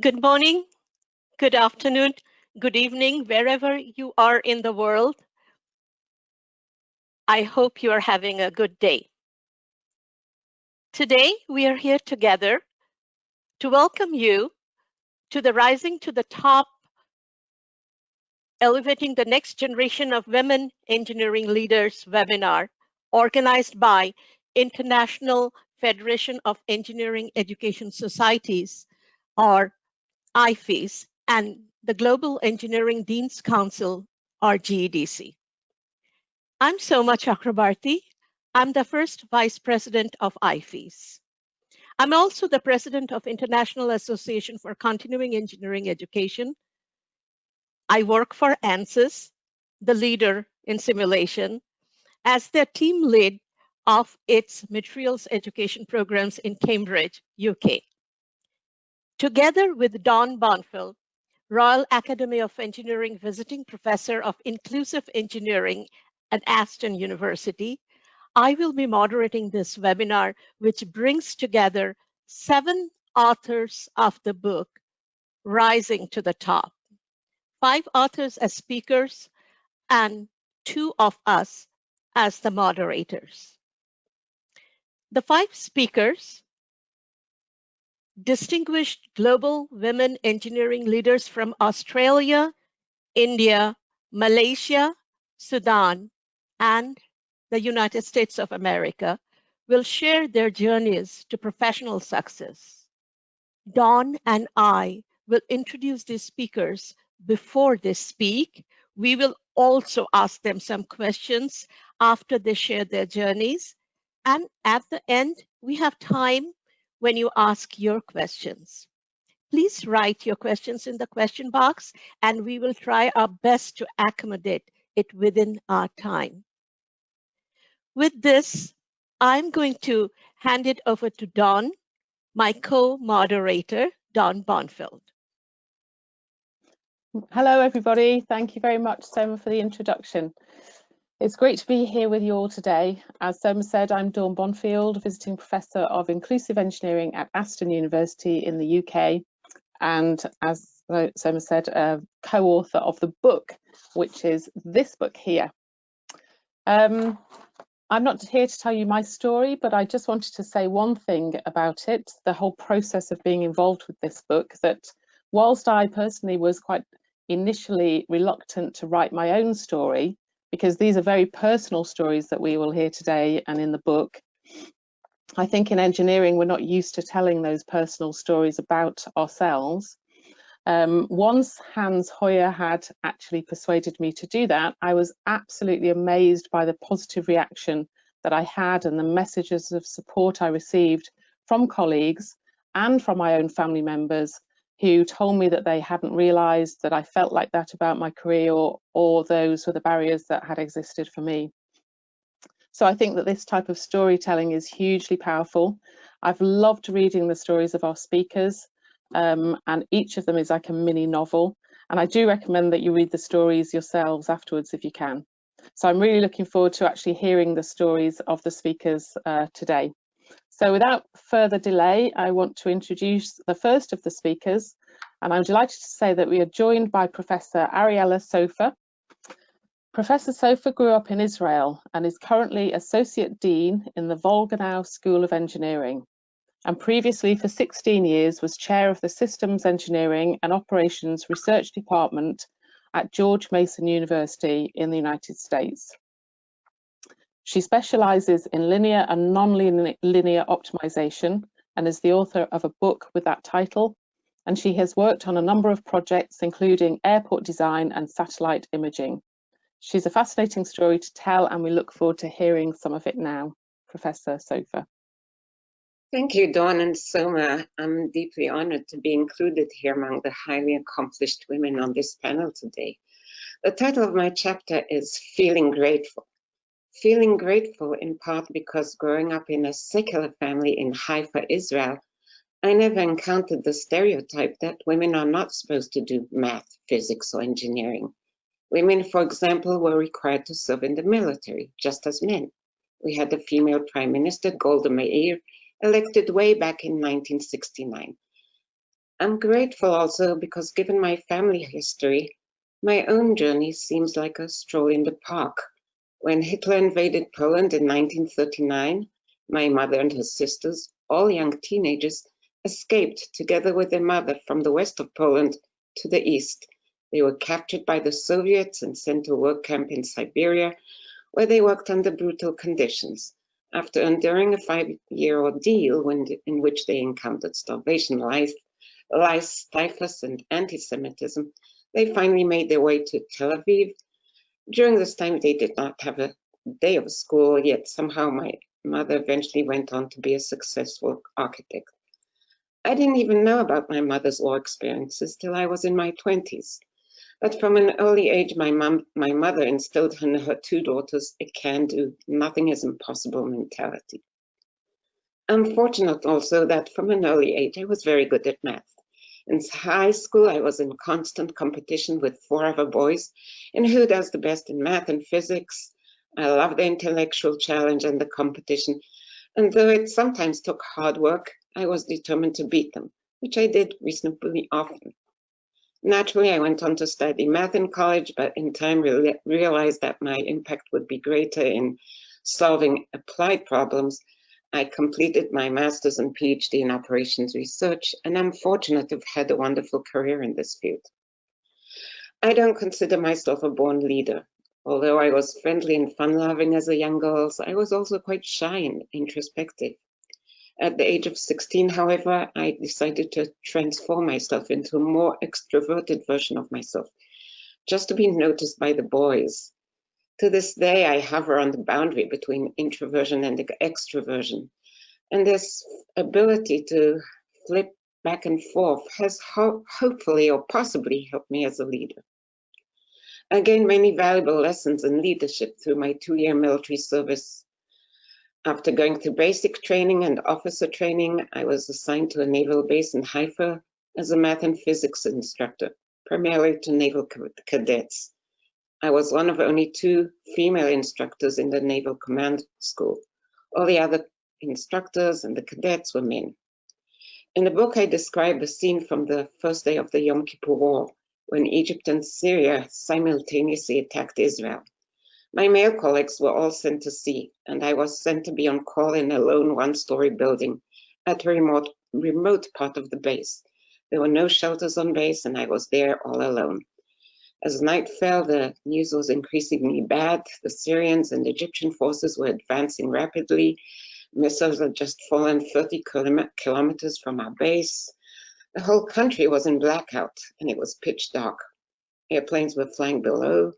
Good morning, good afternoon, good evening, wherever you are in the world. I hope you are having a good day. Today, we are here together to welcome you to the Rising to the Top, Elevating the Next Generation of Women Engineering Leaders webinar, organized by International Federation of Engineering Education Societies, or IFEES, and the Global Engineering Deans Council, or GEDC. I'm Soma Chakrabarti. I'm the first vice president of IFEES. I'm also the president of International Association for Continuing Engineering Education. I work for ANSYS, the leader in simulation, as the team lead of its materials education programs in Cambridge, UK. Together with Dawn Bonfield, Royal Academy of Engineering Visiting Professor of Inclusive Engineering at Aston University, I will be moderating this webinar, which brings together 7 authors of the book, Rising to the Top, 5 authors as speakers, and 2 of us as the moderators. The 5 speakers, distinguished global women engineering leaders from Australia, India, Malaysia, Sudan, and the United States of America, will share their journeys to professional success. Dawn and I will introduce these speakers before they speak. We will also ask them some questions after they share their journeys. And at the end, we have time when you ask your questions. Please write your questions in the question box, and we will try our best to accommodate it within our time. With this, I'm going to hand it over to Dawn, my co-moderator, Dawn Bonfield. Hello, everybody. Thank you very much, Soma, for the introduction. It's great to be here with you all today. As Soma said, I'm Dawn Bonfield, Visiting Professor of Inclusive Engineering at Aston University in the UK, and as Soma said, a co-author of the book, which is this book here. I'm not here to tell you my story, but I just wanted to say one thing about it, the whole process of being involved with this book, that whilst I personally was quite initially reluctant to write my own story, because these are very personal stories that we will hear today and in the book, I think in engineering we're not used to telling those personal stories about ourselves. Once Hans Hoyer had actually persuaded me to do that, I was absolutely amazed by the positive reaction that I had and the messages of support I received from colleagues and from my own family members who told me that they hadn't realised that I felt like that about my career, or those were the barriers that had existed for me. So I think that this type of storytelling is hugely powerful. I've loved reading the stories of our speakers, and each of them is like a mini novel. And I do recommend that you read the stories yourselves afterwards if you can. So I'm really looking forward to actually hearing the stories of the speakers today. So without further delay, I want to introduce the first of the speakers, and I'm delighted to say that we are joined by Professor Ariella Sofer. Professor Sofer grew up in Israel and is currently Associate Dean in the Wolgenau School of Engineering, and previously for 16 years was Chair of the Systems Engineering and Operations Research Department at George Mason University in the United States. She specialises in linear and non-linear optimization and is the author of a book with that title, and she has worked on a number of projects including airport design and satellite imaging. She's a fascinating story to tell, and we look forward to hearing some of it now. Professor Sofer. Thank you, Dawn and Soma. I'm deeply honored to be included here among the highly accomplished women on this panel today. The title of my chapter is Feeling Grateful. Feeling grateful in part because growing up in a secular family in Haifa, Israel, I never encountered the stereotype that women are not supposed to do math, physics, or engineering. Women, for example, were required to serve in the military, just as men. We had a female Prime Minister, Golda Meir, elected way back in 1969. I'm grateful also because given my family history, my own journey seems like a stroll in the park. When Hitler invaded Poland in 1939, my mother and her sisters, all young teenagers, escaped together with their mother from the west of Poland to the east. They were captured by the Soviets and sent to a work camp in Siberia, where they worked under brutal conditions. After enduring a 5-year ordeal in which they encountered starvation, lice, typhus, and anti-Semitism, they finally made their way to Tel Aviv. During this time, they did not have a day of school, yet somehow my mother eventually went on to be a successful architect. I didn't even know about my mother's war experiences till I was in my 20s. But from an early age, my mother instilled in her 2 daughters a can-do, nothing is impossible mentality. I'm fortunate also that from an early age, I was very good at math. In high school, I was in constant competition with 4 other boys in who does the best in math and physics. I love the intellectual challenge and the competition, and though it sometimes took hard work, I was determined to beat them, which I did reasonably often. Naturally, I went on to study math in college, but in time realized that my impact would be greater in solving applied problems. I completed my master's and PhD in operations research, and I'm fortunate to have had a wonderful career in this field. I don't consider myself a born leader. Although I was friendly and fun-loving as a young girl, I was also quite shy and introspective. At the age of 16, however, I decided to transform myself into a more extroverted version of myself, just to be noticed by the boys. To this day, I hover on the boundary between introversion and extroversion. And this ability to flip back and forth has hopefully or possibly helped me as a leader. I gained many valuable lessons in leadership through my 2-year military service. After going through basic training and officer training, I was assigned to a naval base in Haifa as a math and physics instructor, primarily to naval cadets. I was one of only 2 female instructors in the Naval Command School. All the other instructors and the cadets were men. In the book, I describe a scene from the first day of the Yom Kippur War, when Egypt and Syria simultaneously attacked Israel. My male colleagues were all sent to sea, and I was sent to be on call in a lone 1-story building at a remote part of the base. There were no shelters on base, and I was there all alone. As night fell, the news was increasingly bad. The Syrians and Egyptian forces were advancing rapidly. Missiles had just fallen 30 kilometers from our base. The whole country was in blackout, and it was pitch dark. Airplanes were flying low,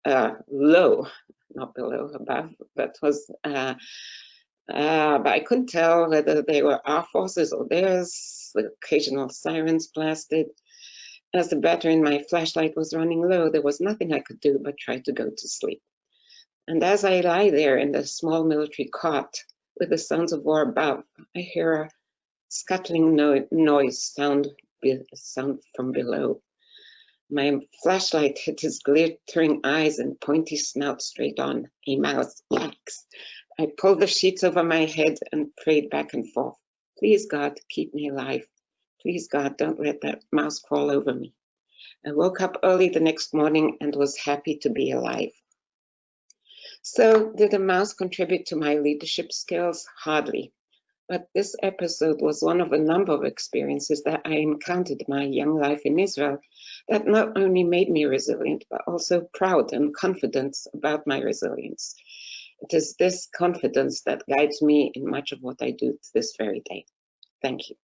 not below, above, but but I couldn't tell whether they were our forces or theirs. The occasional sirens blasted. As the battery in my flashlight was running low, there was nothing I could do but try to go to sleep. And as I lie there in the small military cot with the sounds of war above, I hear a scuttling noise sound from below. My flashlight hit his glittering eyes and pointy snout straight on. A mouse. Yikes. I pulled the sheets over my head and prayed back and forth. Please, God, keep me alive. Please, God, don't let that mouse crawl over me. I woke up early the next morning and was happy to be alive. So, did the mouse contribute to my leadership skills? Hardly. But this episode was one of a number of experiences that I encountered in my young life in Israel that not only made me resilient, but also proud and confident about my resilience. It is this confidence that guides me in much of what I do to this very day. Thank you.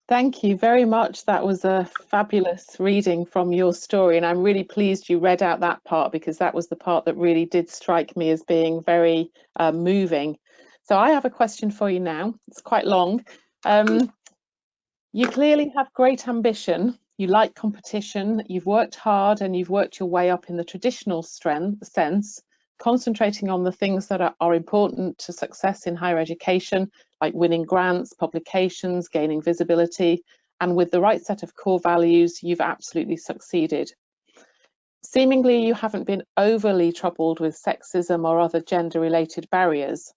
Thank you very much. That was a fabulous reading from your story, and I'm really pleased you read out that part, because that was the part that really did strike me as being very moving. So I have a question for you now. It's quite long. You clearly have great ambition. You like competition. You've worked hard and you've worked your way up in the traditional sense, concentrating on the things that are important to success in higher education, like winning grants, publications, gaining visibility, and with the right set of core values, you've absolutely succeeded. Seemingly, you haven't been overly troubled with sexism or other gender-related barriers.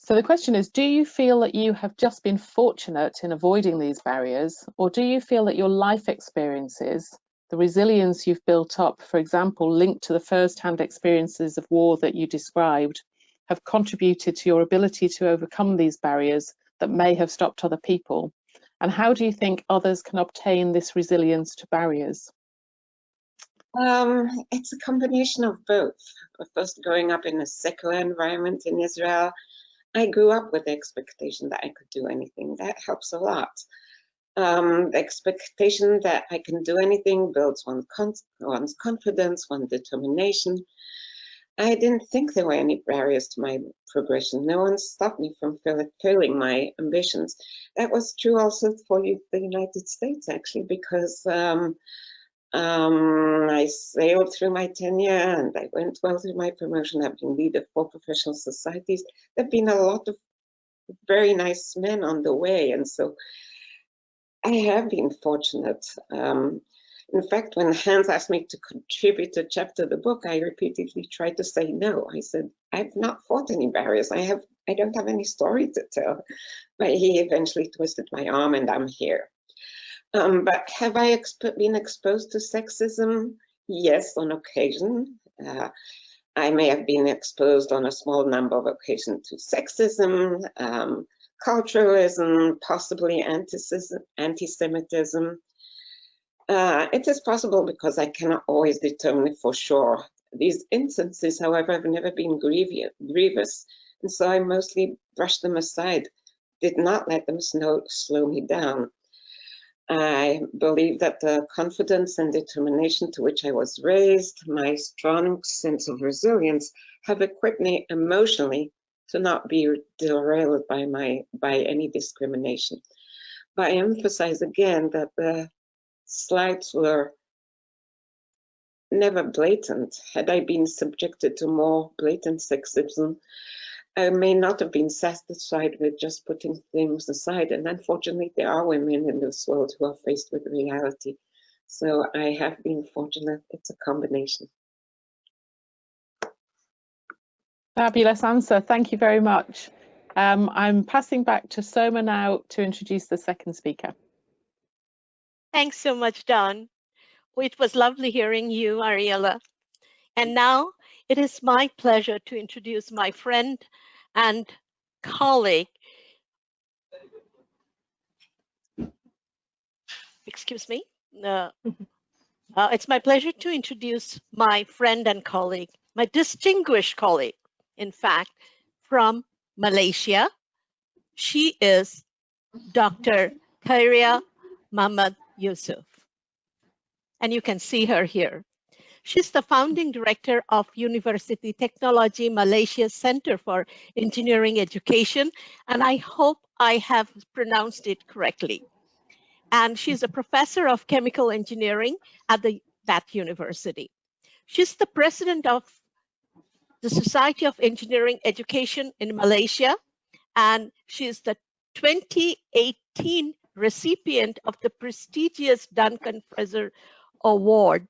So the question is, do you feel that you have just been fortunate in avoiding these barriers, or do you feel that your life experiences, the resilience you've built up, for example, linked to the first-hand experiences of war that you described, have contributed to your ability to overcome these barriers that may have stopped other people? And how do you think others can obtain this resilience to barriers? It's a combination of both. First, growing up in a secular environment in Israel, I grew up with the expectation that I could do anything. That helps a lot. The expectation that I can do anything builds one's confidence, one's determination. I didn't think there were any barriers to my progression. No one stopped me from fulfilling my ambitions. That was true also for the United States, actually, because I sailed through my tenure and I went well through my promotion. I've been leader for professional societies. There have been a lot of very nice men on the way, and so I have been fortunate. In fact, when Hans asked me to contribute a chapter of the book, I repeatedly tried to say no. I said, I've not fought any barriers. I don't have any story to tell. But he eventually twisted my arm and I'm here. But have I been exposed to sexism? Yes, on occasion. I may have been exposed on a small number of occasions to sexism, culturalism, possibly anti-Semitism. It is possible because I cannot always determine it for sure. These instances, however, have never been grievous, and so I mostly brushed them aside, did not let them slow me down. I believe that the confidence and determination to which I was raised, my strong sense of resilience, have equipped me emotionally to not be derailed by any discrimination. But I emphasize again that the slights were never blatant. Had I been subjected to more blatant sexism, I may not have been satisfied with just putting things aside. And unfortunately, there are women in this world who are faced with reality. So I have been fortunate. It's a combination. Fabulous answer. Thank you very much. I'm passing back to Soma now to introduce the second speaker. Thanks so much, Dawn. It was lovely hearing you, Ariella. And now it is my pleasure to introduce my friend and colleague. Excuse me. It's my pleasure to introduce my friend and colleague, my distinguished colleague, in fact, from Malaysia. She is Dr. Tyria Mahmud Yusuf. And you can see her here. She's the founding director of University Technology Malaysia Center for Engineering Education, and I hope I have pronounced it correctly. And she's a professor of chemical engineering at that university. She's the president of the Society of Engineering Education in Malaysia, and she's the 2018 recipient of the prestigious Duncan Fraser Award,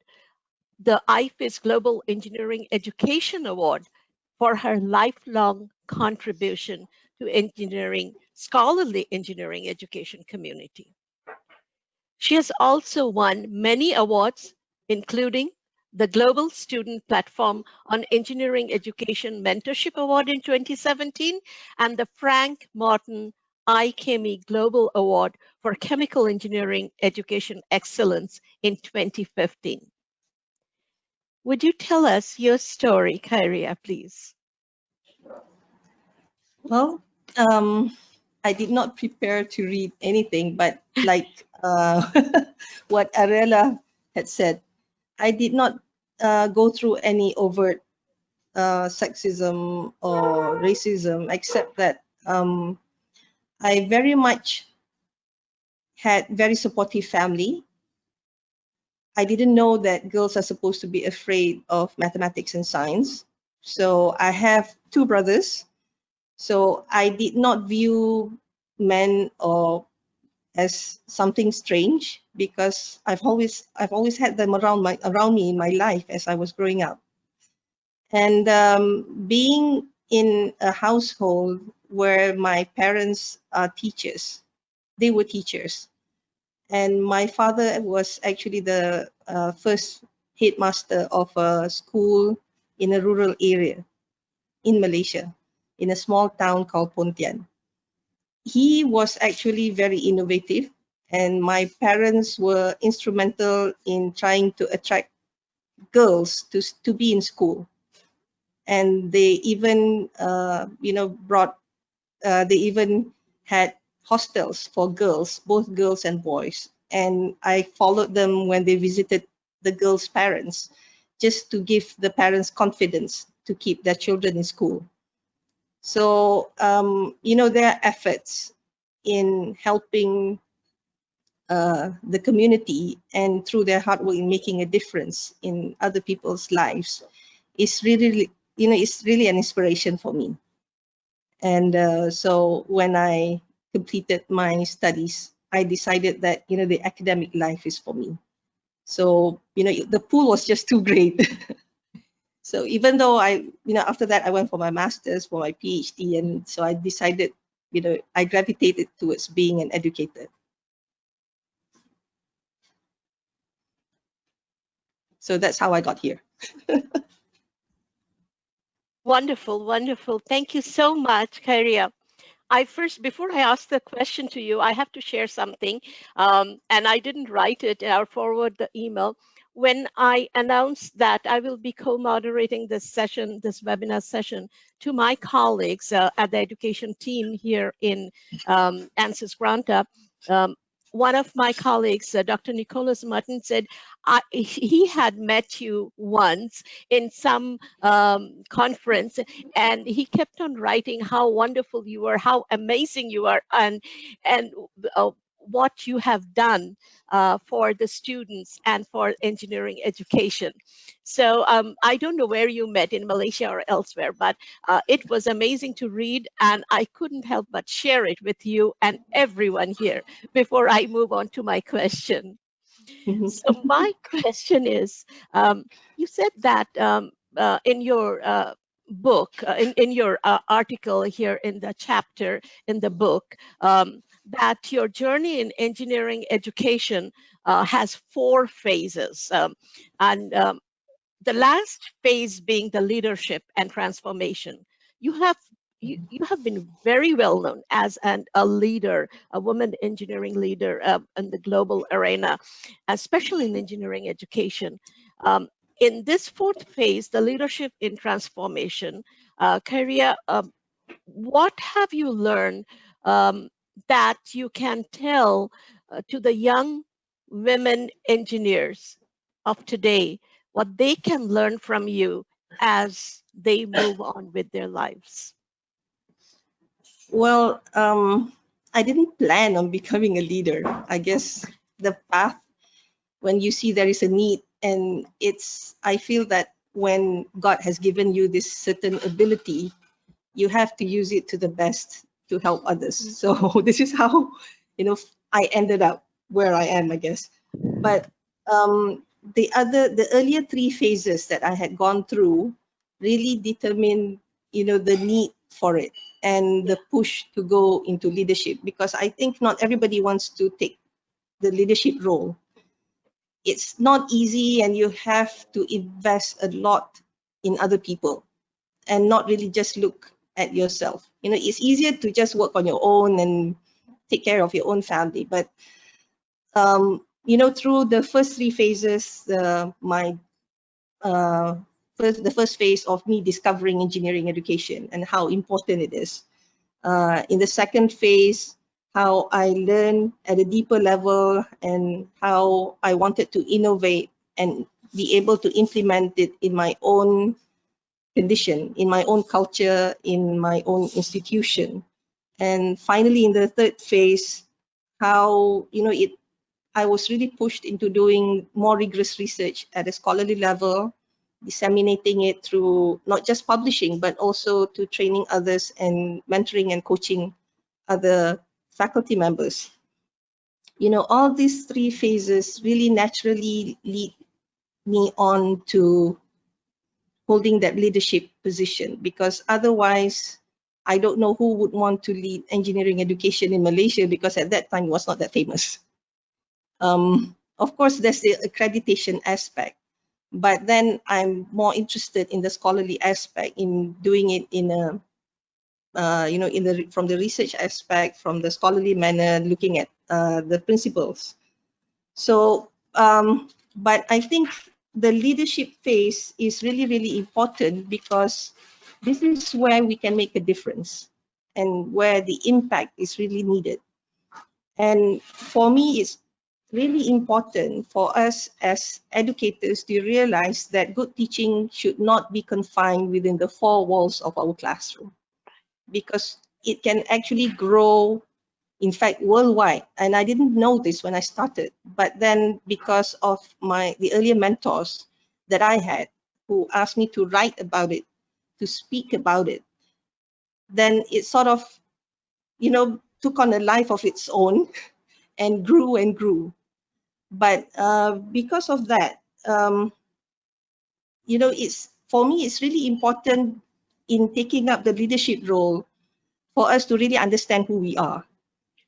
the IFEES Global Engineering Education Award, for her lifelong contribution to scholarly engineering education community. She has also won many awards, including the Global Student Platform on Engineering Education Mentorship Award in 2017 and the Frank Morton iChemie Global Award for Chemical Engineering Education Excellence in 2015. Would you tell us your story, Tyria, please? Well, I did not prepare to read anything, but like what Ariella had said, I did not go through any overt sexism or racism, except that I very much had very supportive family. I didn't know that girls are supposed to be afraid of mathematics and science. So I have two brothers. So I did not view men or as something strange because I've always had them around me in my life as I was growing up. And being in a household where my parents are teachers. They were teachers. And my father was actually the first headmaster of a school in a rural area in Malaysia, in a small town called Pontian. He was actually very innovative, and my parents were instrumental in trying to attract girls to be in school. And they even, they even had hostels for girls, both girls and boys. And I followed them when they visited the girls' parents, just to give the parents confidence to keep their children in school. So, their efforts in helping the community and through their hard work in making a difference in other people's lives is really, it's really an inspiration for me. And so when I completed my studies, I decided that, the academic life is for me. So, the pool was just too great. So even though after that I went for my master's, for my PhD, and so I decided, I gravitated towards being an educator. So that's how I got here. Wonderful, wonderful. Thank you so much, Tyria. Before I ask the question to you, I have to share something, and I didn't write it. I'll forward the email. When I announced that I will be co-moderating this session, this webinar session, to my colleagues at the education team here in ANSYS Granta, one of my colleagues, Dr. Nicholas Martin, said he had met you once in some conference, and he kept on writing how wonderful you are, how amazing you are, and what you have done for the students and for engineering education. So I don't know where you met, in Malaysia or elsewhere, but it was amazing to read, and I couldn't help but share it with you and everyone here before I move on to my question. So my question is, you said that in your book, in your article here in the chapter in the book, that your journey in engineering education has 4 phases. And the last phase being the leadership and transformation. You have been very well known as a leader, a woman engineering leader in the global arena, especially in engineering education. In this 4th phase, the leadership in transformation, Tyria, what have you learned that you can tell to the young women engineers of today, what they can learn from you as they move on with their lives? Well, I didn't plan on becoming a leader. I guess the path, when you see there is a need, and I feel that when God has given you this certain ability, you have to use it to the best to help others. So this is how, I ended up where I am, I guess. But the earlier 3 phases that I had gone through really determined, the need for it and the push to go into leadership, because I think not everybody wants to take the leadership role. It's not easy, and you have to invest a lot in other people and not really just look at yourself. It's easier to just work on your own and take care of your own family. But, through the first 3 phases, the first phase of me discovering engineering education and how important it is. In the second phase, how I learned at a deeper level and how I wanted to innovate and be able to implement it in my own condition, in my own culture, in my own institution. And finally, in the third phase, how, I was really pushed into doing more rigorous research at a scholarly level, disseminating it through not just publishing, but also to training others and mentoring and coaching other faculty members. All these 3 phases really naturally lead me on to holding that leadership position, because otherwise I don't know who would want to lead engineering education in Malaysia, because at that time it was not that famous. Of course, there's the accreditation aspect, but then I'm more interested in the scholarly aspect, in doing it in a from the research aspect, from the scholarly manner, looking at the principles. So, but I think the leadership phase is really, really important, because this is where we can make a difference and where the impact is really needed. And for me, it's really important for us as educators to realize that good teaching should not be confined within the four walls of our classroom, because it can actually grow, in fact, worldwide. And I didn't know this when I started, but then because of the earlier mentors that I had, who asked me to write about it, to speak about it, then it sort of, took on a life of its own and grew and grew. But because of that, it's, for me, it's really important in taking up the leadership role for us to really understand who we are.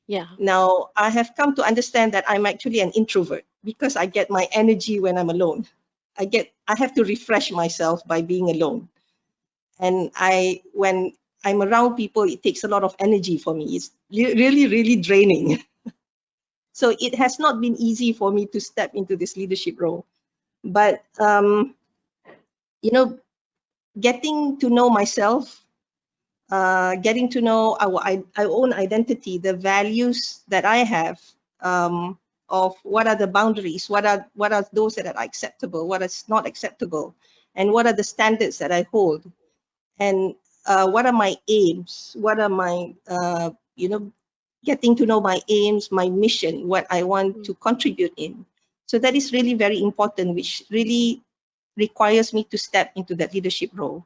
Yeah. Now, I have come to understand that I'm actually an introvert, because I get my energy when I'm alone. I have to refresh myself by being alone. And when I'm around people, it takes a lot of energy for me. It's really, really draining. So it has not been easy for me to step into this leadership role. But, getting to know myself, getting to know our own identity, the values that I have, of what are the boundaries, what are those that are acceptable, what is not acceptable, and what are the standards that I hold, and what are my aims, what are my, getting to know my aims, my mission, what I want to contribute in. So that is really very important, which really requires me to step into that leadership role.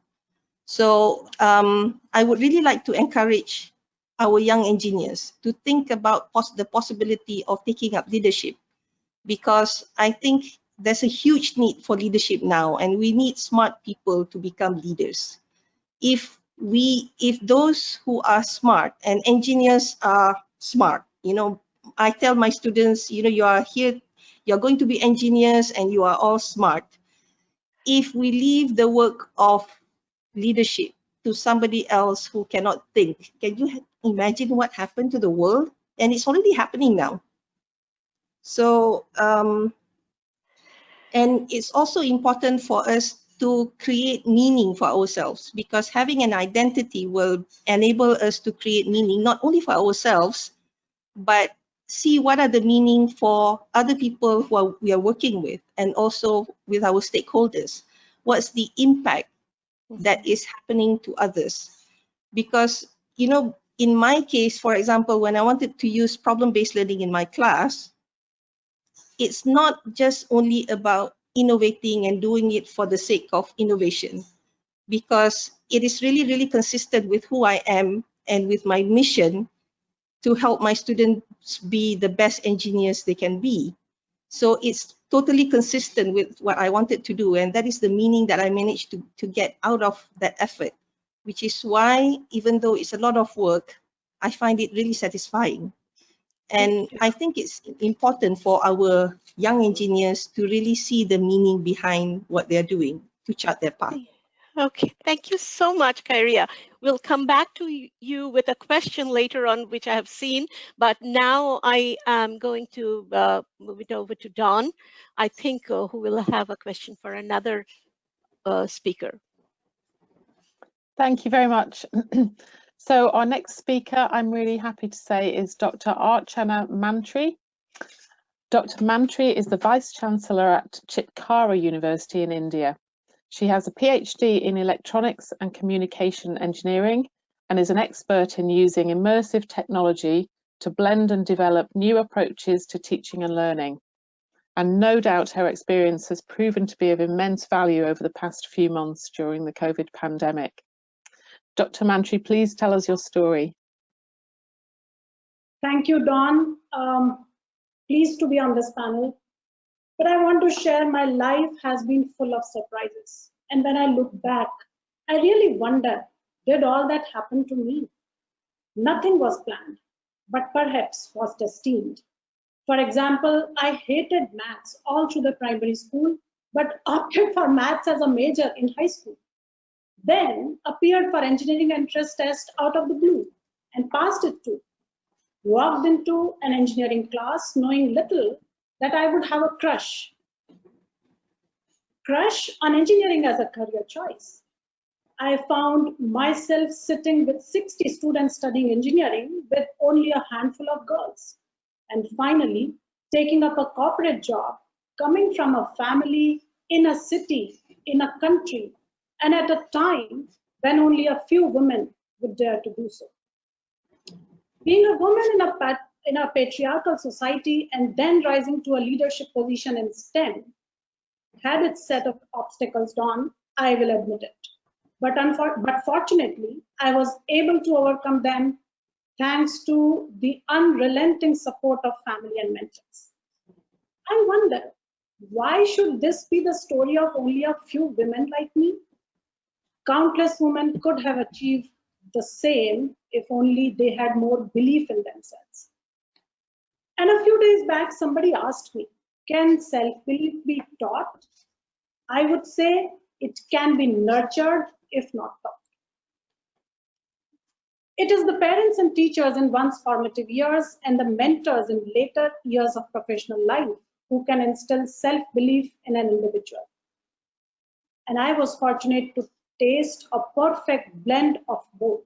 So I would really like to encourage our young engineers to think about the possibility of taking up leadership, because I think there's a huge need for leadership now, and we need smart people to become leaders. If those who are smart, and engineers are smart, I tell my students, you are here, you're going to be engineers, and you are all smart. If we leave the work of leadership to somebody else who cannot think, can you imagine what happened to the world? And it's already happening now. So, and it's also important for us to create meaning for ourselves, because having an identity will enable us to create meaning, not only for ourselves, but see what are the meaning for other people who we are working with, and also with our stakeholders. What's the impact that is happening to others? Because, in my case, for example, when I wanted to use problem-based learning in my class, it's not just only about innovating and doing it for the sake of innovation, because it is really, really consistent with who I am and with my mission to help my students be the best engineers they can be. So it's totally consistent with what I wanted to do, and that is the meaning that I managed to get out of that effort, which is why, even though it's a lot of work, I find it really satisfying. And I think it's important for our young engineers to really see the meaning behind what they're doing, to chart their path. Okay, thank you so much, Tyria. We'll come back to you with a question later on, which I have seen, but now I am going to move it over to Dawn, I think, who will have a question for another speaker. Thank you very much. So our next speaker, I'm really happy to say, is Dr. Archana Mantri. Dr. Mantri is the Vice Chancellor at Chitkara University in India. She has a PhD in electronics and communication engineering and is an expert in using immersive technology to blend and develop new approaches to teaching and learning. And no doubt her experience has proven to be of immense value over the past few months during the COVID pandemic. Dr. Mantri, please tell us your story. Thank you, Dawn. Pleased to be on this panel. But I want to share my life has been full of surprises. And when I look back, I really wonder, did all that happen to me? Nothing was planned, but perhaps was destined. For example, I hated maths all through the primary school, but opted for maths as a major in high school. Then appeared for engineering entrance test out of the blue and passed it too. Walked into an engineering class knowing little that I would have a crush on engineering as a career choice. I found myself sitting with 60 students studying engineering with only a handful of girls. And finally, taking up a corporate job, coming from a family in a city, in a country, and at a time when only a few women would dare to do so. Being a woman in a patriarchal society and then rising to a leadership position in STEM had its set of obstacles, Dawn, I will admit it. But fortunately, I was able to overcome them thanks to the unrelenting support of family and mentors. I wonder, why should this be the story of only a few women like me? Countless women could have achieved the same if only they had more belief in themselves. And a few days back, somebody asked me, can self-belief be taught? I would say it can be nurtured, if not taught. It is the parents and teachers in one's formative years and the mentors in later years of professional life who can instill self-belief in an individual. And I was fortunate to taste a perfect blend of both.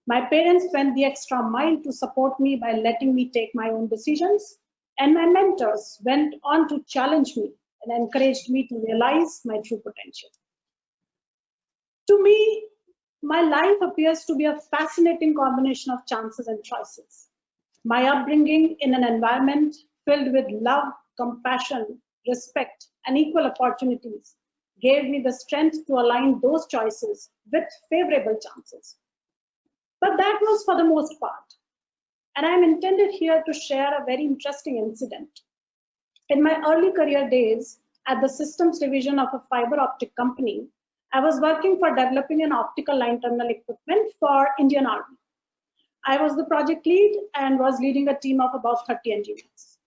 My parents went the extra mile to support me by letting me take my own decisions, and my mentors went on to challenge me and encouraged me to realize my true potential. To me, my life appears to be a fascinating combination of chances and choices. My upbringing in an environment filled with love, compassion, respect, and equal opportunities gave me the strength to align those choices with favorable chances. But that was for the most part. And I'm intended here to share a very interesting incident. In my early career days at the systems division of a fiber optic company, I was working for developing an optical line terminal equipment for Indian Army. I was the project lead and was leading a team of about 30 engineers.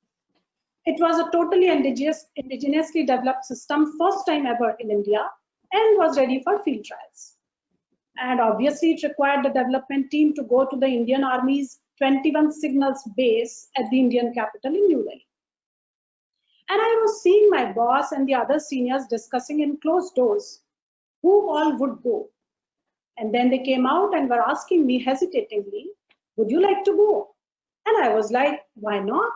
It was a totally indigenously developed system, first time ever in India, and was ready for field trials. And obviously it required the development team to go to the Indian Army's 21 signals base at the Indian capital in New Delhi. And I was seeing my boss and the other seniors discussing in closed doors who all would go. And then they came out and were asking me hesitatingly, would you like to go? And I was like, why not?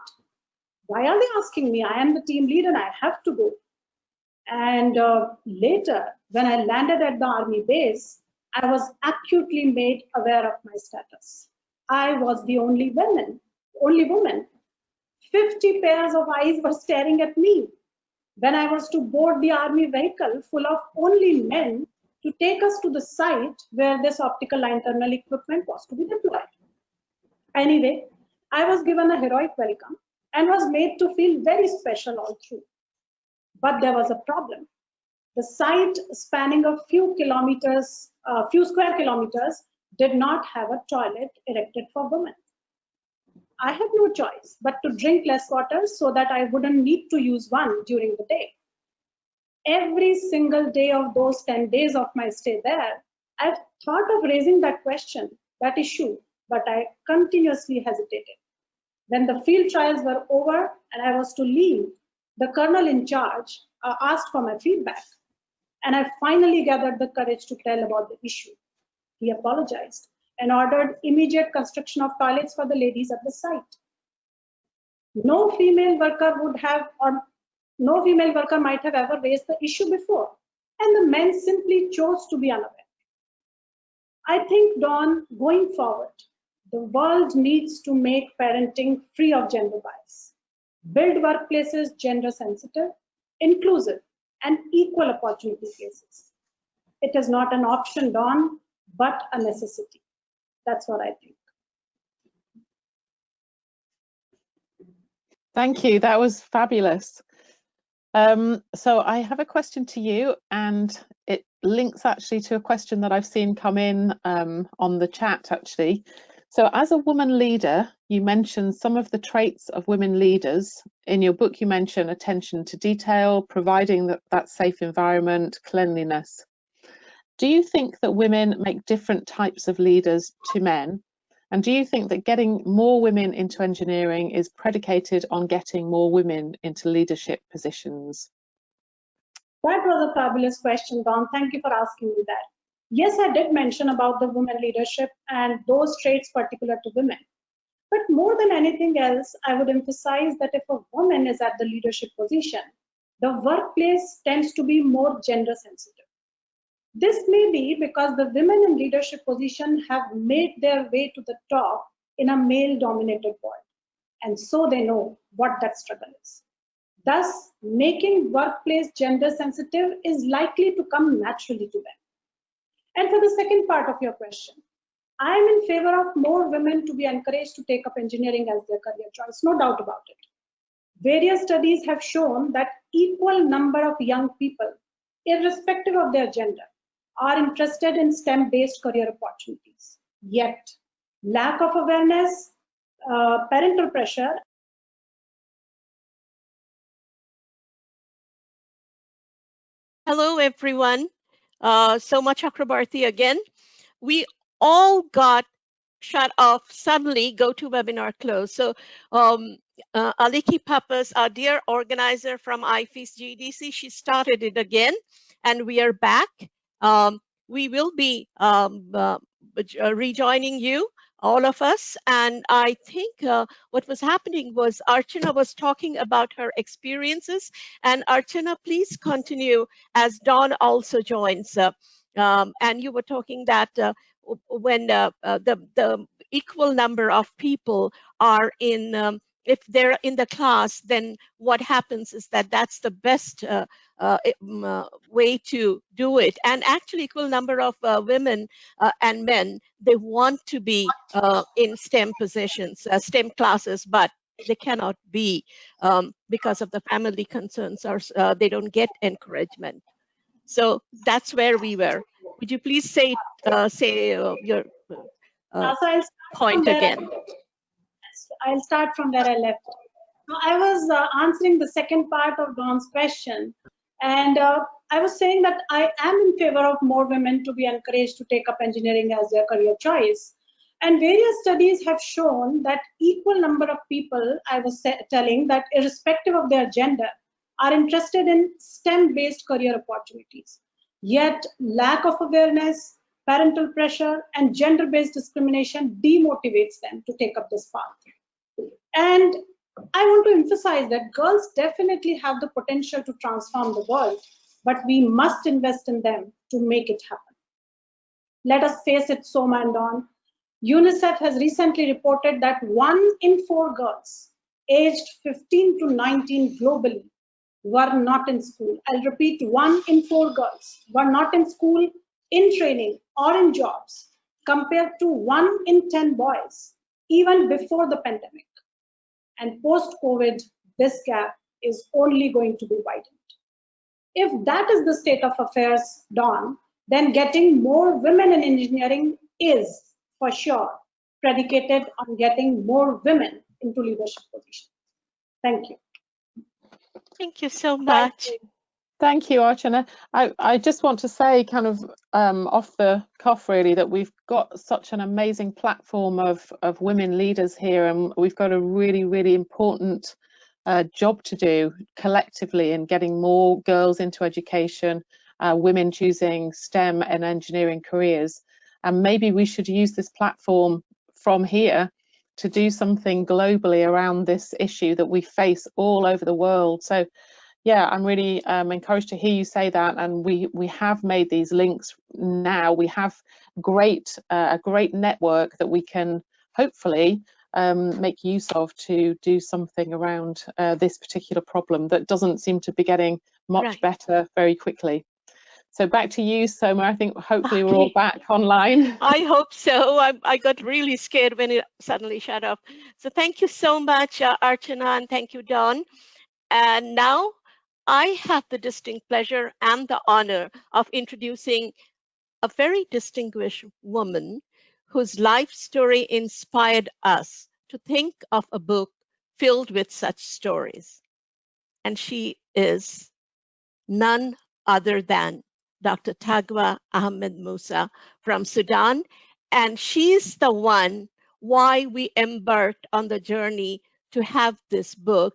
Why are they asking me? I am the team lead and I have to go. And later, when I landed at the army base, I was acutely made aware of my status. I was the only woman. 50 pairs of eyes were staring at me when I was to board the army vehicle full of only men to take us to the site where this optical line terminal equipment was to be deployed. Anyway, I was given a heroic welcome and was made to feel very special all through. But there was a problem. The site, spanning a few square kilometers, did not have a toilet erected for women. I had no choice but to drink less water so that I wouldn't need to use one during the day. Every single day of those 10 days of my stay there, I've thought of raising that question, that issue, but I continuously hesitated. When the field trials were over and I was to leave, the colonel in charge asked for my feedback. And I finally gathered the courage to tell about the issue. He apologized and ordered immediate construction of toilets for the ladies at the site. No female worker might have ever raised the issue before, and the men simply chose to be unaware. I think, Dawn, going forward, the world needs to make parenting free of gender bias, build workplaces gender sensitive, inclusive, and equal opportunity places. It is not an option, Dawn, but a necessity. That's what I think. Thank you. That was fabulous. So I have a question to you, and it links actually to a question that I've seen come in on the chat actually. So as a woman leader, you mentioned some of the traits of women leaders. In your book, you mention attention to detail, providing that safe environment, cleanliness. Do you think that women make different types of leaders to men? And do you think that getting more women into engineering is predicated on getting more women into leadership positions? That was a fabulous question, Dawn. Thank you for asking me that. Yes, I did mention about the women leadership and those traits particular to women. But more than anything else, I would emphasize that if a woman is at the leadership position, the workplace tends to be more gender sensitive. This may be because the women in leadership position have made their way to the top in a male-dominated world, and so they know what that struggle is. Thus, making workplace gender sensitive is likely to come naturally to them. And for the second part of your question, I am in favor of more women to be encouraged to take up engineering as their career choice, no doubt about it. Various studies have shown that equal number of young people, irrespective of their gender, are interested in STEM-based career opportunities. Yet, lack of awareness, parental pressure, Hello, everyone. Soma Chakrabarti again. We all got shut off suddenly, GoToWebinar closed. So Aliki Papas, our dear organizer from IFEES GDC, she started it again, and we are back. We will be rejoining you, all of us. And I think what was happening was Archana was talking about her experiences. And Archana, please continue as Dawn also joins. And you were talking that when the equal number of people are in, if they're in the class, then what happens is that that's the best way to do it. And actually equal number of women and men, they want to be in STEM positions, STEM classes, but they cannot be because of the family concerns, or they don't get encouragement. So that's where we were. Would you please say your point again? I'll start from where I left. I was answering the second part of Dawn's question, and I was saying that I am in favor of more women to be encouraged to take up engineering as their career choice. And various studies have shown that equal number of people, I was telling, that irrespective of their gender, are interested in STEM-based career opportunities. Yet, lack of awareness, parental pressure, and gender-based discrimination demotivates them to take up this path. And I want to emphasize that girls definitely have the potential to transform the world, but we must invest in them to make it happen. Let us face it, Soma and Dawn. UNICEF has recently reported that 1 in 4 girls aged 15 to 19 globally were not in school. I'll repeat, 1 in 4 girls were not in school, in training, or in jobs, compared to 1 in 10 boys, even before the pandemic. And post-COVID, this gap is only going to be widened. If that is the state of affairs, Dawn, then getting more women in engineering is, for sure, predicated on getting more women into leadership positions. Thank you. Thank you so much. Thank you, Archana. I just want to say, kind of off the cuff really, that we've got such an amazing platform of women leaders here, and we've got a really, really important job to do collectively in getting more girls into education, women choosing STEM and engineering careers. And maybe we should use this platform from here to do something globally around this issue that we face all over the world. So yeah, I'm really encouraged to hear you say that, and we have made these links now. We have a great network that we can hopefully make use of to do something around this particular problem that doesn't seem to be getting much better very quickly. So back to you, Soma. I think hopefully we're all back online. I hope so. I got really scared when it suddenly shut off. So thank you so much, Archana, and thank you, Dawn. And now I have the distinct pleasure and the honor of introducing a very distinguished woman whose life story inspired us to think of a book filled with such stories. And she is none other than Dr. Tagwa Ahmed Musa from Sudan. And she's the one why we embarked on the journey to have this book,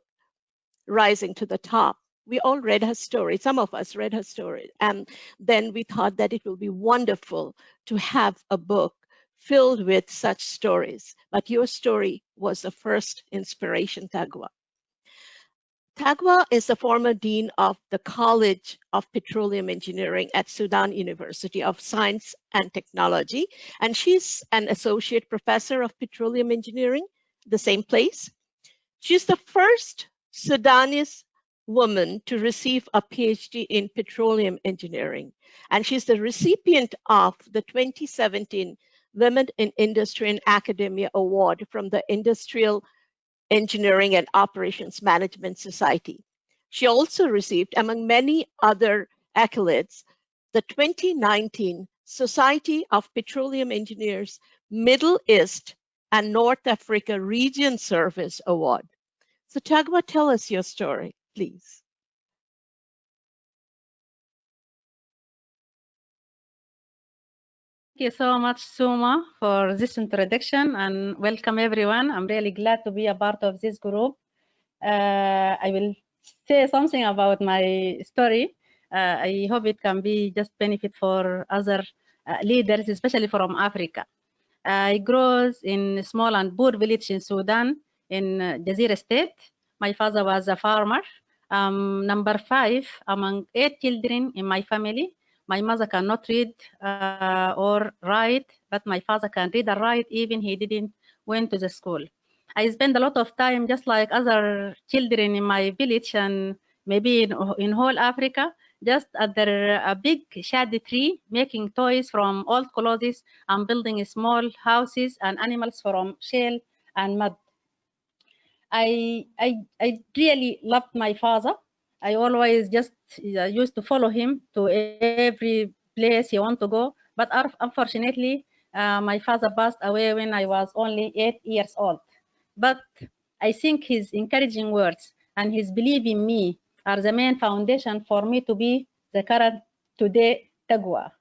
Rising to the Top. We all read her story. Some of us read her story. And then we thought that it will be wonderful to have a book filled with such stories. But your story was the first inspiration, Tagwa. Tagwa is the former dean of the College of Petroleum Engineering at Sudan University of Science and Technology, and she's an associate professor of petroleum engineering, the same place. She's the first Sudanese woman to receive a PhD in petroleum engineering, and she's the recipient of the 2017 Women in Industry and Academia Award from the Industrial Engineering and Operations Management Society. She also received, among many other accolades, the 2019 Society of Petroleum Engineers Middle East and North Africa Region Service Award. So Tagwa, tell us your story, please. Thank you so much, Suma, for this introduction, and welcome everyone. I'm really glad to be a part of this group. I will say something about my story. I hope it can be just benefit for other leaders, especially from Africa. I grew in a small and poor village in Sudan, in Jazeera State. My father was a farmer. Number 5 among 8 children in my family. My mother cannot read or write, but my father can read and write, even he didn't went to the school. I spend a lot of time, just like other children in my village and maybe in whole Africa, just under a big shady tree, making toys from old clothes and building small houses and animals from shell and mud. I really loved my father. I always just used to follow him to every place he want to go. But unfortunately, my father passed away when I was only 8 years old. But I think his encouraging words and his belief in me are the main foundation for me to be the current today Tagwa.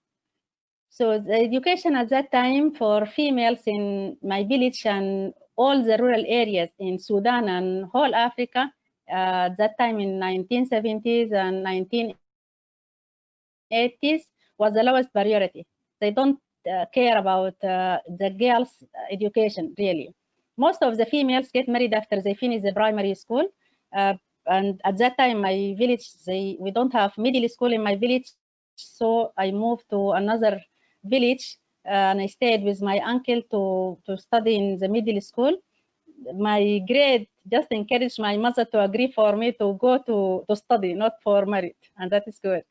So the education at that time for females in my village and all the rural areas in Sudan and whole Africa, that time in 1970s and 1980s was the lowest priority. They don't care about the girls' education, really. Most of the females get married after they finish the primary school. And at that time, my village, we don't have middle school in my village. So I moved to another village and I stayed with my uncle to study in the middle school. My grade just encouraged my mother to agree for me to go to study, not for marriage, and that is good.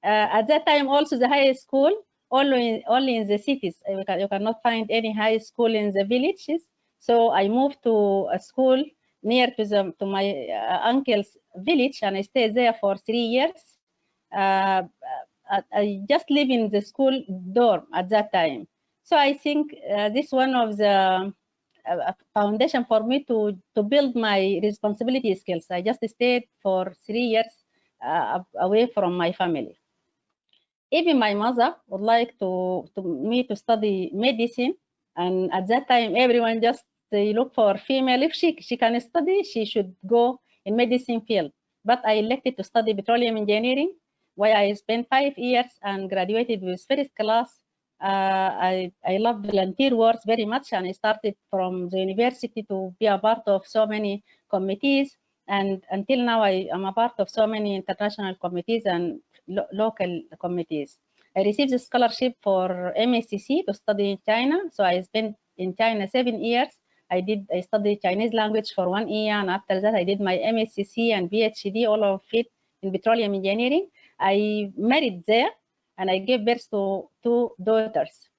At that time, also the high school, only in the cities. You cannot find any high school in the villages. So I moved to a school near to my uncle's village, and I stayed there for 3 years. I just live in the school dorm at that time. So I think this one of the foundation for me to build my responsibility skills. I just stayed for 3 years away from my family. Even my mother would like me to study medicine, and at that time everyone just they look for female. If she can study, she should go in medicine field. But I elected to study petroleum engineering, where I spent 5 years and graduated with first class. I love volunteer work very much, and I started from the university to be a part of so many committees, and until now I am a part of so many international committees and local committees. I received a scholarship for MSCC to study in China, so I spent in China 7 years. I studied Chinese language for 1 year, and after that I did my MSCC and PhD, all of it in petroleum engineering. I married there, and I gave birth to 2 daughters.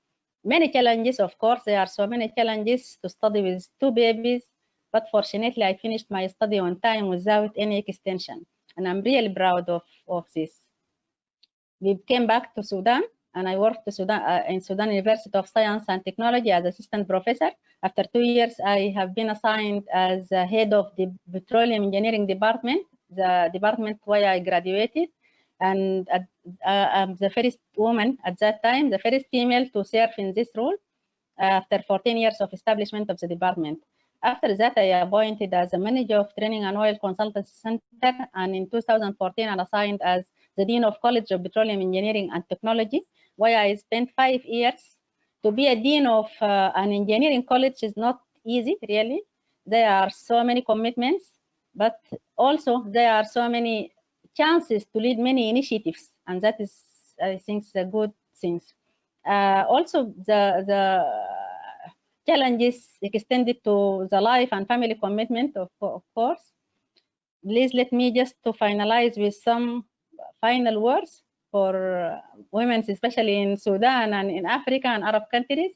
Many challenges, of course, there are so many challenges to study with 2 babies, but fortunately I finished my study on time without any extension. and I'm really proud of this. We came back to Sudan, and I worked in Sudan University of Science and Technology as assistant professor. After 2 years, I have been assigned as head of the petroleum engineering department, the department where I graduated. And I'm the first woman at that time, the first female to serve in this role after 14 years of establishment of the department. After that, I appointed as a manager of training and oil consultancy center, and in 2014, I'm assigned as the Dean of College of Petroleum Engineering and Technology, where I spent 5 years. To be a dean of an engineering college is not easy, really. There are so many commitments, but also there are so many chances to lead many initiatives, and that is, I think, a good thing. Also, the challenges extended to the life and family commitment, of course. Please let me just to finalize with some final words for women, especially in Sudan and in Africa and Arab countries.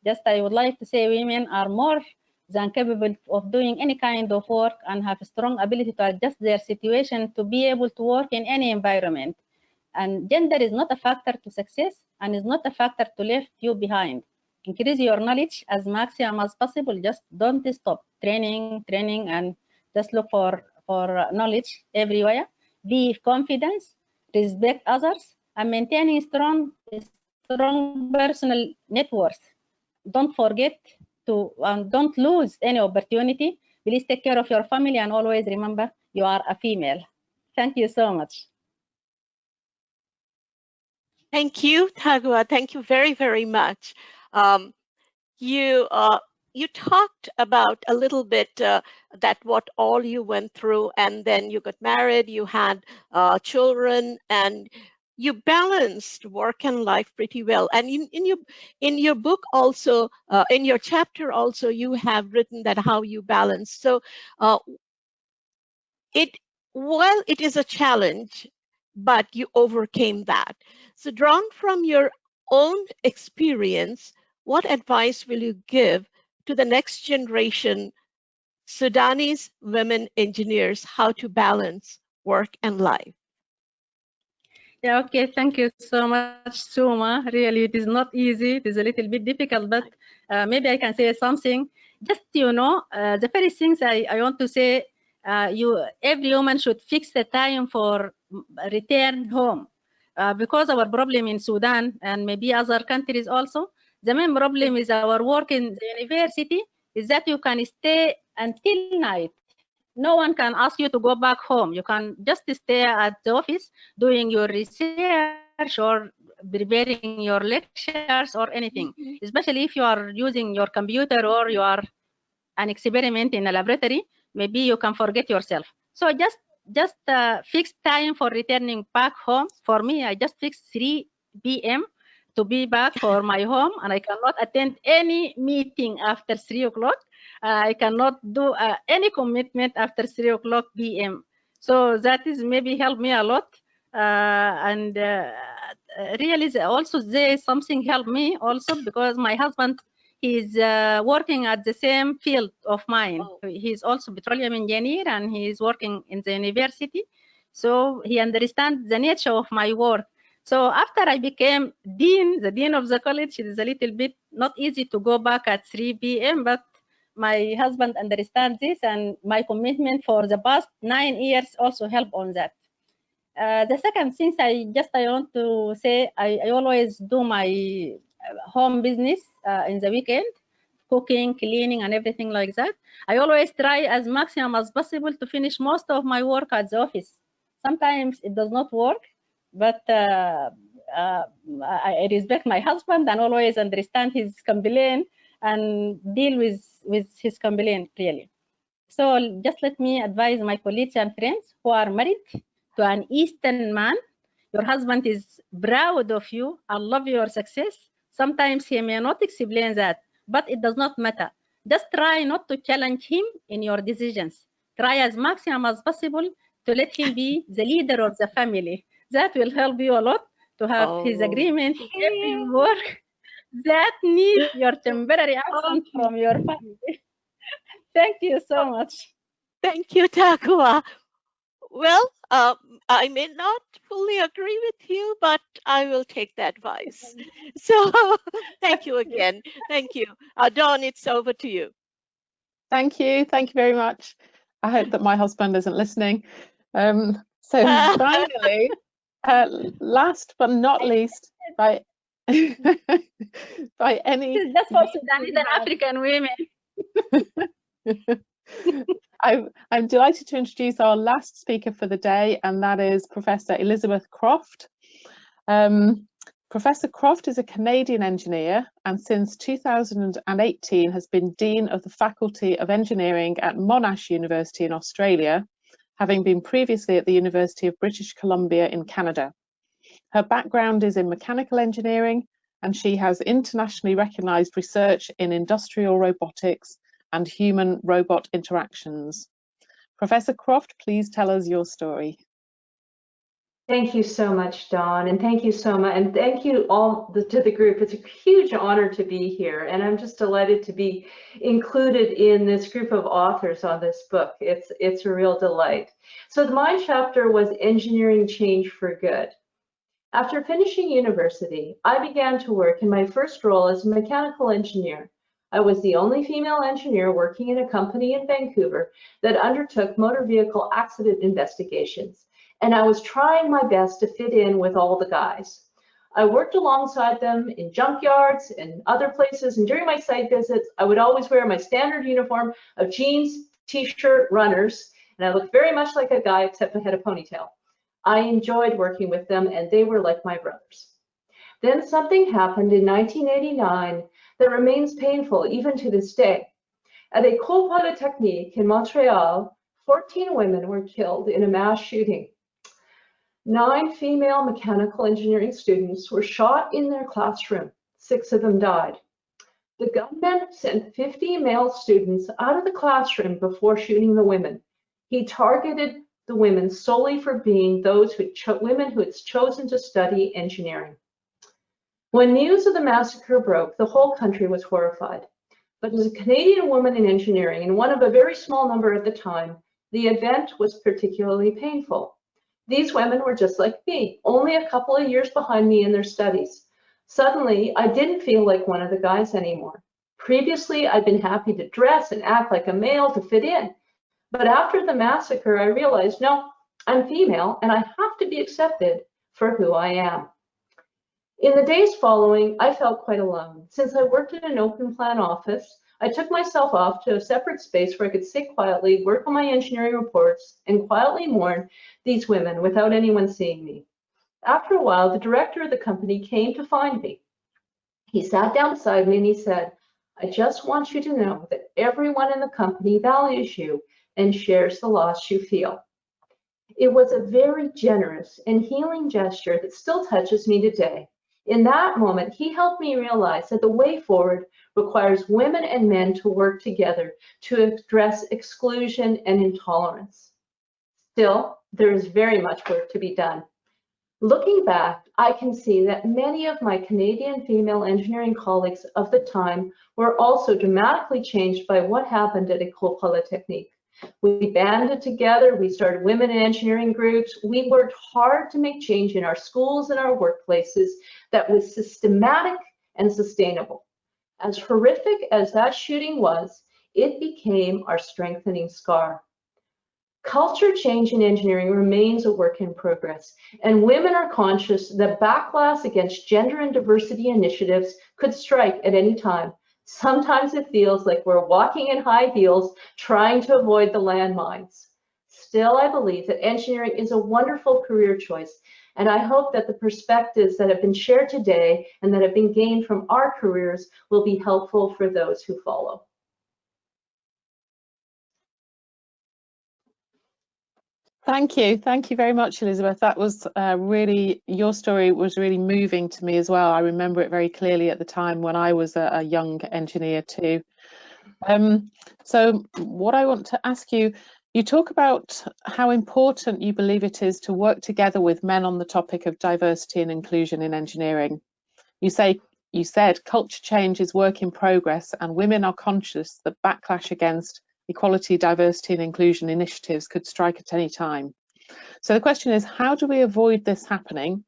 Just I would like to say women are more than capable of doing any kind of work and have a strong ability to adjust their situation to be able to work in any environment. And gender is not a factor to success and is not a factor to left you behind. Increase your knowledge as maximum as possible. Just don't stop training, and just look for knowledge everywhere. Be confident, respect others, and maintaining strong personal networks. Don't forget to, don't lose any opportunity. Please take care of your family and always remember you are a female. Thank you so much. Thank you, Tagua. Thank you very, very much. You talked about a little bit that what all you went through, and then you got married, you had children, and you balanced work and life pretty well. And in your book also, in your chapter also, you have written that how you balance. So while it is a challenge, but you overcame that. So drawn from your own experience, what advice will you give to the next generation Sudanese women engineers how to balance work and life? Yeah, okay, thank you so much, Suma. Really, it is not easy. It is a little bit difficult, but maybe I can say something. Just, the first things I want to say, every woman should fix the time for return home. Because our problem in Sudan and maybe other countries also, the main problem is our work in the university is that you can stay until night. No one can ask you to go back home. You can just stay at the office doing your research or preparing your lectures or anything, especially if you are using your computer or you are an experiment in a laboratory, maybe you can forget yourself. So just fix time for returning back home. For me, I just fixed 3 p.m. to be back for my home, and I cannot attend any meeting after 3 o'clock. I cannot do any commitment after 3 o'clock p.m. So that is maybe helped me a lot. Really also there something helped me also because my husband, he's working at the same field of mine. Oh. He's also petroleum engineer and he's working in the university. So he understands the nature of my work. So after I became the dean of the college, it is a little bit not easy to go back at 3 p.m., but my husband understands this, and my commitment for the past 9 years also helped on that. The second thing I want to say, I always do my home business in the weekend, cooking, cleaning, and everything like that. I always try as maximum as possible to finish most of my work at the office. Sometimes it does not work, but I respect my husband and always understand his complaint and deal with his complaint, really. So just let me advise my colleagues and friends who are married to an Eastern man. Your husband is proud of you and love your success. Sometimes he may not explain that, but it does not matter. Just try not to challenge him in your decisions. Try as maximum as possible to let him be the leader of the family. That will help you a lot to have his agreement in every work that needs your temporary absence from your family. Thank you so much. Thank you, Tagua. Well, I may not fully agree with you, but I will take the advice. So thank you again. Thank you. Dawn, it's over to you. Thank you very much. I hope that my husband isn't listening. So finally, last but not least, by by any That's for Sudanese and African women. I'm delighted to introduce our last speaker for the day, and that is Professor Elizabeth Croft. Professor Croft is a Canadian engineer and since 2018 has been Dean of the Faculty of Engineering at Monash University in Australia, having been previously at the University of British Columbia in Canada. Her background is in mechanical engineering, and she has internationally recognised research in industrial robotics and human-robot interactions. Professor Croft, please tell us your story. Thank you so much, Dawn, and thank you so much, and thank you all to the group. It's a huge honor to be here, and I'm just delighted to be included in this group of authors on this book. It's a real delight. So my chapter was Engineering Change for Good. After finishing university, I began to work in my first role as a mechanical engineer. I was the only female engineer working in a company in Vancouver that undertook motor vehicle accident investigations, and I was trying my best to fit in with all the guys. I worked alongside them in junkyards and other places, and during my site visits, I would always wear my standard uniform of jeans, t-shirt, runners, and I looked very much like a guy except I had a ponytail. I enjoyed working with them, and they were like my brothers. Then something happened in 1989 that remains painful even to this day. At École Polytechnique in Montreal, 14 women were killed in a mass shooting. 9 female mechanical engineering students were shot in their classroom. 6 of them died. The gunman sent 50 male students out of the classroom before shooting the women. He targeted the women solely for being those women who had chosen to study engineering. When news of the massacre broke, the whole country was horrified. But as a Canadian woman in engineering, and one of a very small number at the time, the event was particularly painful. These women were just like me, only a couple of years behind me in their studies. Suddenly, I didn't feel like one of the guys anymore. Previously, I'd been happy to dress and act like a male to fit in. But after the massacre, I realized, no, I'm female and I have to be accepted for who I am. In the days following, I felt quite alone. Since I worked in an open plan office, I took myself off to a separate space where I could sit quietly, work on my engineering reports, and quietly mourn these women without anyone seeing me. After a while, the director of the company came to find me. He sat down beside me and he said, I just want you to know that everyone in the company values you and shares the loss you feel. It was a very generous and healing gesture that still touches me today. In that moment, he helped me realize that the way forward requires women and men to work together to address exclusion and intolerance. Still, there is very much work to be done. Looking back, I can see that many of my Canadian female engineering colleagues of the time were also dramatically changed by what happened at École Polytechnique. We banded together, we started women in engineering groups, we worked hard to make change in our schools and our workplaces that was systematic and sustainable. As horrific as that shooting was, it became our strengthening scar. Culture change in engineering remains a work in progress, and women are conscious that backlash against gender and diversity initiatives could strike at any time. Sometimes it feels like we're walking in high heels, trying to avoid the landmines. Still, I believe that engineering is a wonderful career choice, and I hope that the perspectives that have been shared today and that have been gained from our careers will be helpful for those who follow. Thank you very much, Elizabeth. That was your story was really moving to me as well. I remember it very clearly at the time when I was a young engineer too. So what I want to ask you, you talk about how important you believe it is to work together with men on the topic of diversity and inclusion in engineering. You said culture change is work in progress and women are conscious that backlash against equality, diversity and inclusion initiatives could strike at any time. So the question is, how do we avoid this happening?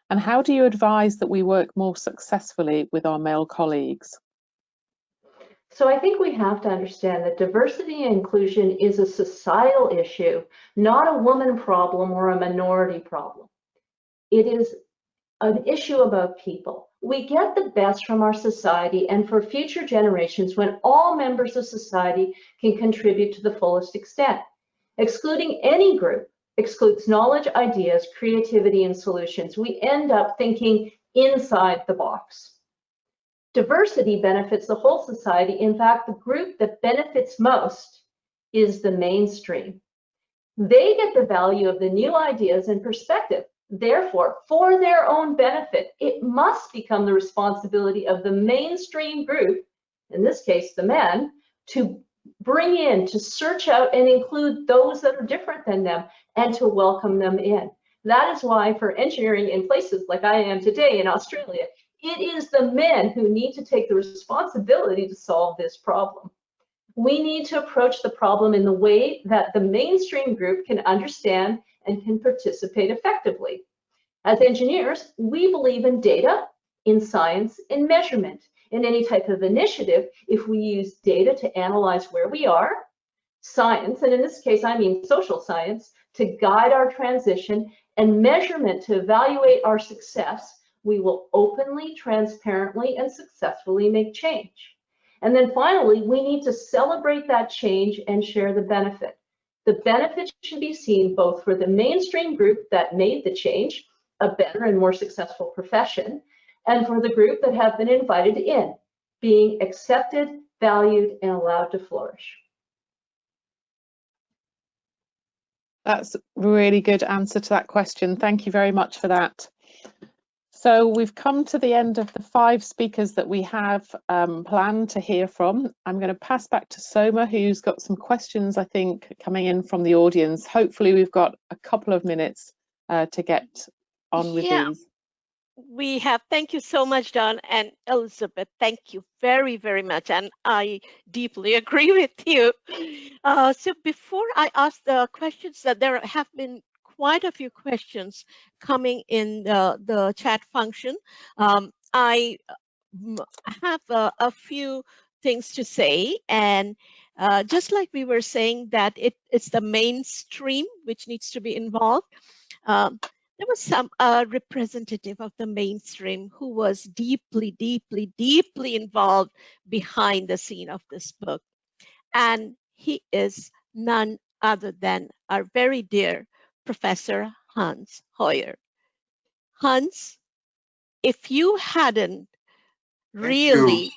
And how do you advise that we work more successfully with our male colleagues? So I think we have to understand that diversity and inclusion is a societal issue, not a woman problem or a minority problem. It is an issue about people. We get the best from our society and for future generations when all members of society can contribute to the fullest extent. Excluding any group excludes knowledge, ideas, creativity, and solutions. We end up thinking inside the box. Diversity benefits the whole society. In fact, the group that benefits most is the mainstream. They get the value of the new ideas and perspective. Therefore, for their own benefit, it must become the responsibility of the mainstream group, in this case, the men, to bring in, to search out and include those that are different than them and to welcome them in. That is why for engineering in places like I am today in Australia, it is the men who need to take the responsibility to solve this problem. We need to approach the problem in the way that the mainstream group can understand and can participate effectively. As engineers, we believe in data, in science, in measurement. In any type of initiative, if we use data to analyze where we are, science, and in this case I mean social science, to guide our transition, and measurement to evaluate our success, we will openly, transparently, and successfully make change. And then finally, we need to celebrate that change and share the benefit. The benefit should be seen both for the mainstream group that made the change, a better and more successful profession, and for the group that have been invited in, being accepted, valued, and allowed to flourish. That's a really good answer to that question. Thank you very much for that. So we've come to the end of the 5 speakers that we have planned to hear from. I'm going to pass back to Soma, who's got some questions, I think, coming in from the audience. Hopefully we've got a couple of minutes to get on with these. We have. Thank you so much, Don and Elizabeth. Thank you very, very much. And I deeply agree with you. So before I ask the questions, that there have been quite a few questions coming in the chat function. I have a few things to say. And just like we were saying that it's the mainstream which needs to be involved. There was some representative of the mainstream who was deeply, deeply, deeply involved behind the scene of this book. And he is none other than our very dear Professor Hans Hoyer. Hans, if you hadn't really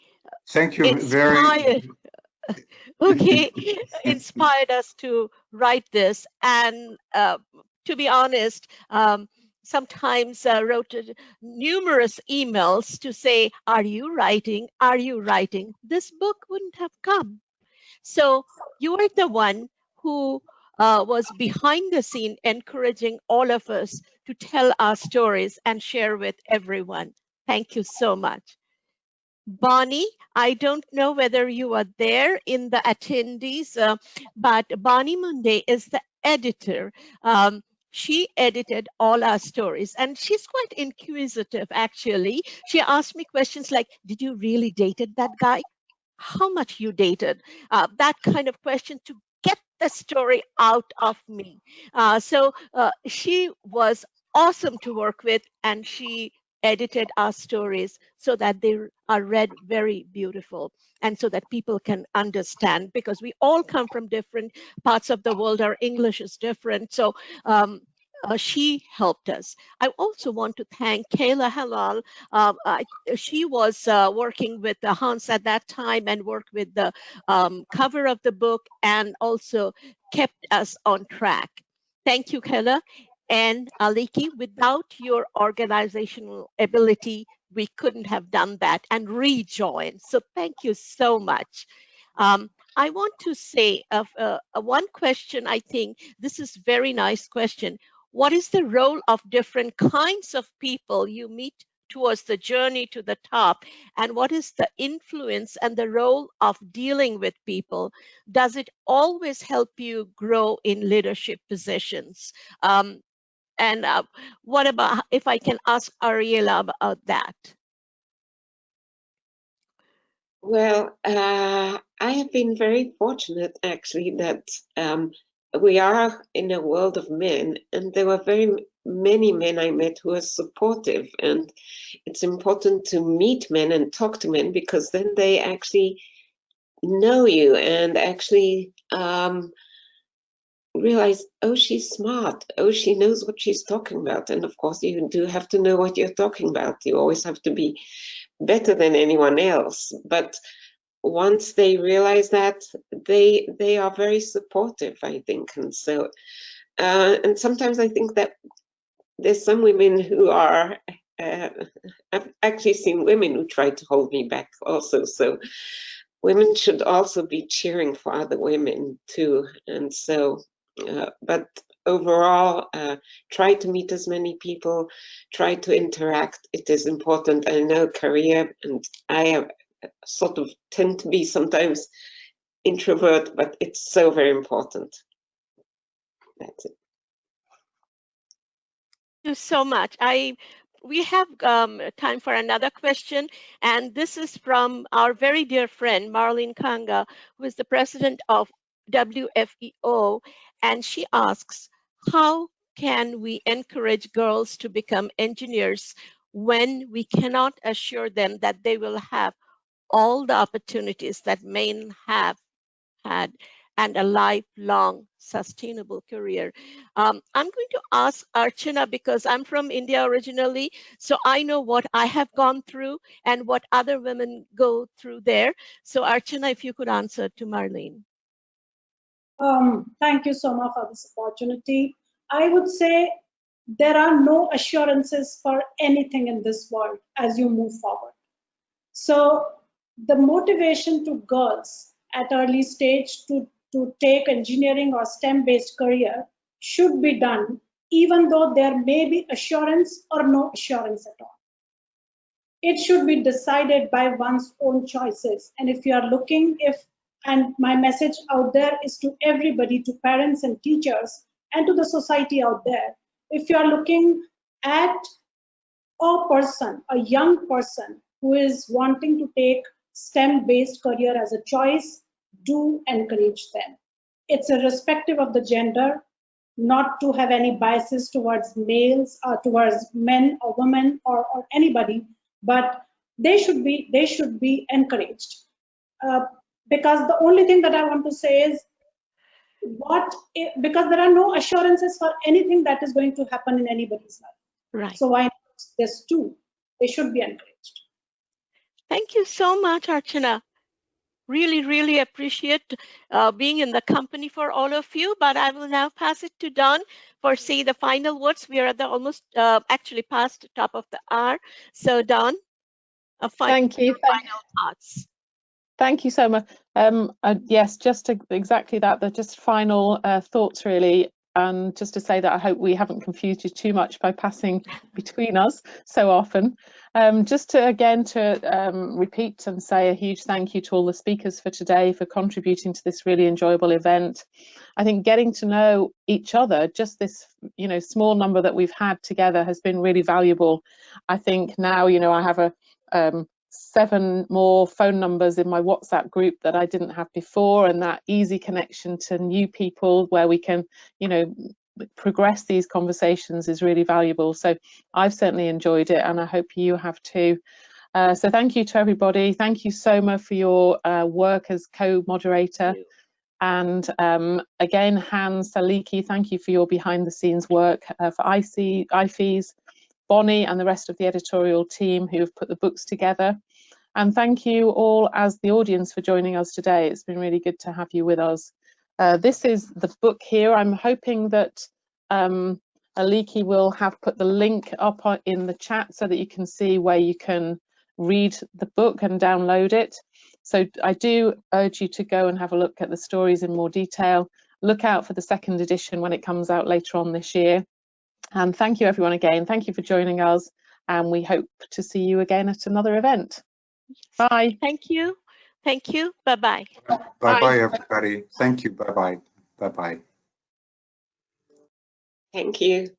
inspired us to write this, and to be honest, sometimes wrote numerous emails to say, are you writing? Are you writing? This book wouldn't have come. So you are the one who was behind the scene, encouraging all of us to tell our stories and share with everyone. Thank you so much. Bonnie, I don't know whether you are there in the attendees, but Bonnie Munday is the editor. She edited all our stories, and she's quite inquisitive, actually. She asked me questions like, did you really dated that guy? How much you dated? That kind of question to get the story out of me. So she was awesome to work with, and she edited our stories so that they are read very beautiful and so that people can understand, because we all come from different parts of the world. Our English is different. So she helped us. I also want to thank Kayla Halal. She was working with Hans at that time and worked with the cover of the book and also kept us on track. Thank you, Kayla. And Aliki, without your organizational ability, we couldn't have done that and rejoined. So thank you so much. I want to say one question. I think this is a very nice question. What is the role of different kinds of people you meet towards the journey to the top, and what is the influence and the role of dealing with people? Does it always help you grow in leadership positions? And what about, if I can ask Ariela about that? Well, I have been very fortunate actually that we are in a world of men, and there were very many men I met who are supportive, and it's important to meet men and talk to men because then they actually know you and actually realize, oh, she's smart, oh, she knows what she's talking about. And of course you do have to know what you're talking about. You always have to be better than anyone else, but once they realize that, they are very supportive, I think. And so and sometimes I think that there's some women who are I've actually seen women who try to hold me back also, so women should also be cheering for other women too. And so but overall, try to meet as many people, try to interact. It is important. I know career, and I have sort of tend to be sometimes introvert, but it's so very important. That's it. Thank you so much. We have time for another question, and this is from our very dear friend Marlene Kanga, who is the president of WFEO, and she asks, how can we encourage girls to become engineers when we cannot assure them that they will have all the opportunities that men have had and a lifelong sustainable career? I'm going to ask Archana, because I'm from India originally, so I know what I have gone through and what other women go through there. So Archana, if you could answer to Marlene. Thank you so much for this opportunity. I would say there are no assurances for anything in this world as you move forward. So the motivation to girls at early stage to take engineering or STEM-based career should be done, even though there may be assurance or no assurance at all. It should be decided by one's own choices. And if you are looking, and my message out there is to everybody, to parents and teachers, and to the society out there, if you are looking at a person, a young person who is wanting to take STEM-based career as a choice, do encourage them. It's irrespective of the gender, not to have any biases towards males or towards men or women or anybody, but they should be encouraged. Because the only thing that I want to say is, because there are no assurances for anything that is going to happen in anybody's life. Right. So why not this too? They should be encouraged. Thank you so much, Archana. Really, really appreciate being in the company for all of you. But I will now pass it to Dawn for say the final words. We are at the almost actually past the top of the hour. So Dawn, Thank you. Final thoughts. Thank you so much. Yes, just exactly that. They're just final thoughts, really. And just to say that I hope we haven't confused you too much by passing between us so often. Just to again repeat and say a huge thank you to all the speakers for today for contributing to this really enjoyable event. I think getting to know each other, just this small number that we've had together, has been really valuable. I think now I have a 7 more phone numbers in my WhatsApp group that I didn't have before, and that easy connection to new people where we can progress these conversations is really valuable. So I've certainly enjoyed it, and I hope you have too. So thank you to everybody. Thank you, Soma, for your work as co-moderator. And again, Hans Saliki, thank you for your behind the scenes work for IFEES, Bonnie and the rest of the editorial team who have put the books together. And thank you all as the audience for joining us today. It's been really good to have you with us. This is the book here. I'm hoping that Aliki will have put the link up in the chat so that you can see where you can read the book and download it. So I do urge you to go and have a look at the stories in more detail. Look out for the 2nd edition when it comes out later on this year. And thank you everyone again. Thank you for joining us. and we hope to see you again at another event. Bye. Thank you. Thank you. Bye-bye. Bye-bye, everybody. Thank you. Bye-bye. Bye-bye. Thank you.